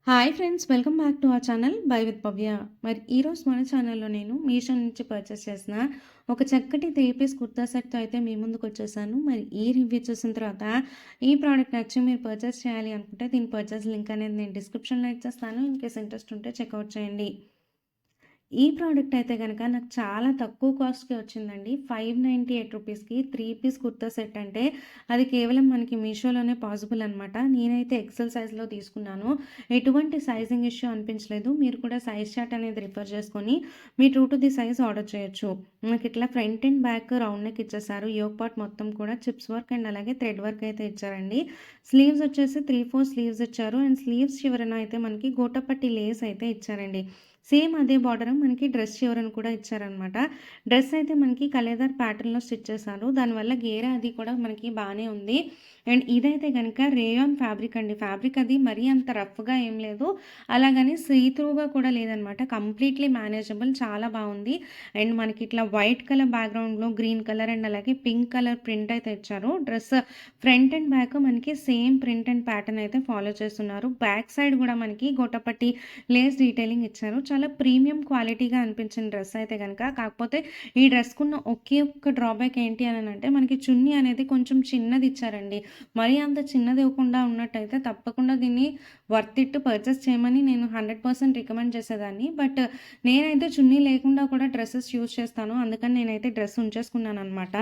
Hi friends, welcome back to our channel by with Bhavya. మరి ఈరోజు మన ఛానల్లో నేను మీషో నుంచి పర్చేస్ చేసిన ఒక చక్కటి 3 పీస్ కుర్తా సెట్తో అయితే మీ ముందుకు వచ్చేసాను. మరి ఈ రివ్యూ చూసిన తర్వాత ఈ ప్రోడక్ట్ నచ్చి మీరు పర్చేస్ చేయాలి అనుకుంటే దీని పర్చేస్ లింక్ అనేది నేను డిస్క్రిప్షన్లో ఇచ్చేస్తాను. ఇన్ కేస్ ఇంట్రెస్ట్ ఉంటే చెక్అవుట్ చేయండి. ఈ ప్రోడక్ట్ అయితే గనక నాకు చాలా తక్కువ కాస్ట్‌కి వచ్చిందండి. 598 రూపీస్‌కి 3 పీస్ కుర్తా సెట్ అంటే అది కేవలం మనకి మీషోలోనే పాసిబుల్ అనమాట. నేనైతే ఎక్సెల్ సైజ్‌లో తీసుకున్నాను. ఎటువంటి సైజింగ్ ఇష్యూ అనిపించలేదు. మీరు కూడా సైజ్ చార్ట్ అనేది రిఫర్ చేసుకొని మీ true to the size order చేయొచ్చు. నాకిట్లా front and back round neck ఇచ్చేసారు. యోక్ పార్ట్ మొత్తం కూడా చిప్స్ వర్క్ అండ్ అలాగే థ్రెడ్ వర్క్ అయితే ఇచ్చారండి. స్లీవ్స్ వచ్చేసి 3/4 స్లీవ్స్ ఇచ్చారు. అండ్ స్లీవ్స్ చివరన అయితే మనకి గోటపట్టి లేస్ అయితే ఇచ్చారండి. సేమ్ అదే బార్డర్ మనకి డ్రెస్ చివరన కూడా ఇచ్చారనమాట. డ్రెస్ అయితే మనకి కలేదార్ ప్యాటర్న్‌లో స్టిచ్ చేశారు. దానివల్ల గేరా అది కూడా మనకి బానే ఉంది. అండ్ ఇదైతే గనక రేయాన్ ఫ్యాబ్రిక్ అండి. ఫ్యాబ్రిక్ అది మరీ అంత రఫ్‌గా ఏం లేదు. అలాగని సీ త్రూగా కూడా లేదనమాట. కంప్లీట్‌లీ మేనేజబుల్, చాలా బావుంది. అండ్ మనకి ఇట్లా వైట్ కలర్ బ్యాక్‌గ్రౌండ్‌లో గ్రీన్ కలర్ అండ్ అలాగే పింక్ కలర్ ప్రింట్ అయితే ఇచ్చారు. డ్రెస్ ఫ్రంట్ అండ్ బ్యాక్ మనకి సేమ్ ప్రింట్ అండ్ ప్యాటర్న్ అయితే ఫాలో చేస్తున్నారు. బ్యాక్ సైడ్ కూడా మనకి గోటపట్టి లేస్ డీటెయిలింగ్ ఇచ్చారు. చాలా ప్రీమియం క్వాలిటీగా అనిపించిన డ్రెస్ అయితే గనక. కాకపోతే ఈ డ్రెస్‌కున్న ఒకే ఒక్క డ్రాబ్యాక్ ఏంటి అనంటే మనకి చున్నీ అనేది కొంచెం చిన్నది ఇచ్చారండి. మరీ అంత చిన్నది ఇవ్వకుండా ఉన్నట్టయితే తప్పకుండా దీన్ని వర్త్ ఇట్ పర్చేస్ చేయమని నేను 100% రికమెండ్ చేసేదాన్ని. బట్ నేనైతే చున్నీ లేకుండా కూడా డ్రెసెస్ యూజ్ చేస్తాను. అందుకని నేనైతే డ్రెస్ ఉంచేసుకున్నాననమాట.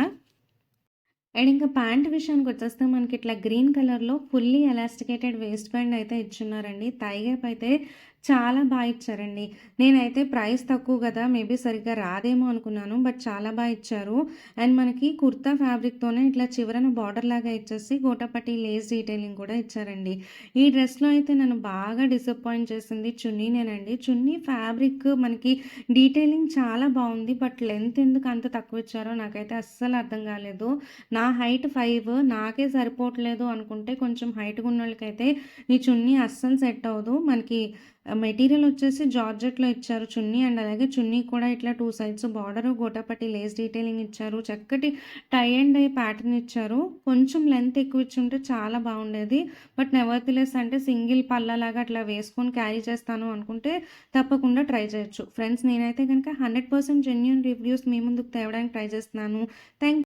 అండ్ ఇంకా ప్యాంట్ విషయానికొచ్చేస్తే మనకి ఇట్లా గ్రీన్ కలర్‌లో ఫుల్లీ ఎలాస్టికేటెడ్ వేస్ట్ బ్యాండ్ అయితే ఇచ్చున్నారండి. థై గ్యాప్ అయితే చాలా ఇచ్చారండి. నేనైతే ప్రైస్ తక్కువ కదా! మేబీ సరిగ్గా రాదేమో అనుకున్నాను. బట్ చాలా ఇచ్చారు. అండ్ మనకి కుర్తా ఫ్యాబ్రిక్‌తోనే ఇట్లా చివరన బార్డర్ లాగా ఇచ్చేసి గోటాపట్టి లేస్ డీటెయిలింగ్ కూడా ఇచ్చారండి. ఈ డ్రెస్‌లో అయితే నన్ను బాగా డిసప్పాయింట్ చేసింది చున్నీనేనండి. చున్నీ ఫ్యాబ్రిక్ మనకి డీటెయిలింగ్ చాలా బావుంది. బట్ లెంత్ ఎందుకు అంత తక్కువ ఇచ్చారో నాకైతే అస్సలు అర్థం కాలేదు. నా హైట్ 5 నాకే సరిపోవట్లేదు అనుకుంటే కొంచెం హైట్‌గా ఉన్నోళ్ళకైతే ఈ చున్నీ అస్సలు సెట్ అవ్వదు. మనకి మెటీరియల్ వచ్చేసి జార్జెట్‌లో ఇచ్చారు చున్నీ. అండ్ అలాగే చున్నీ కూడా ఇట్లా 2 sides border, gota patti Lay's detailing ఇచ్చారు. చక్కటి టై అండ్ డై ప్యాటర్న్ ఇచ్చారు. కొంచెం లెంత్ ఎక్కువ ఇచ్చుంటే చాలా బాగుండేది. బట్ నెవర్‌థెలెస్ అంటే సింగిల్ పల్లాలాగా అట్లా వేసుకొని క్యారీ చేస్తాను అనుకుంటే తప్పకుండా ట్రై చేయొచ్చు. ఫ్రెండ్స్, నేనైతే గనుక 100% జెన్యూన్ రివ్యూస్ మీ ముందుకు తేవడానికి ట్రై చేస్తున్నాను. థాంక్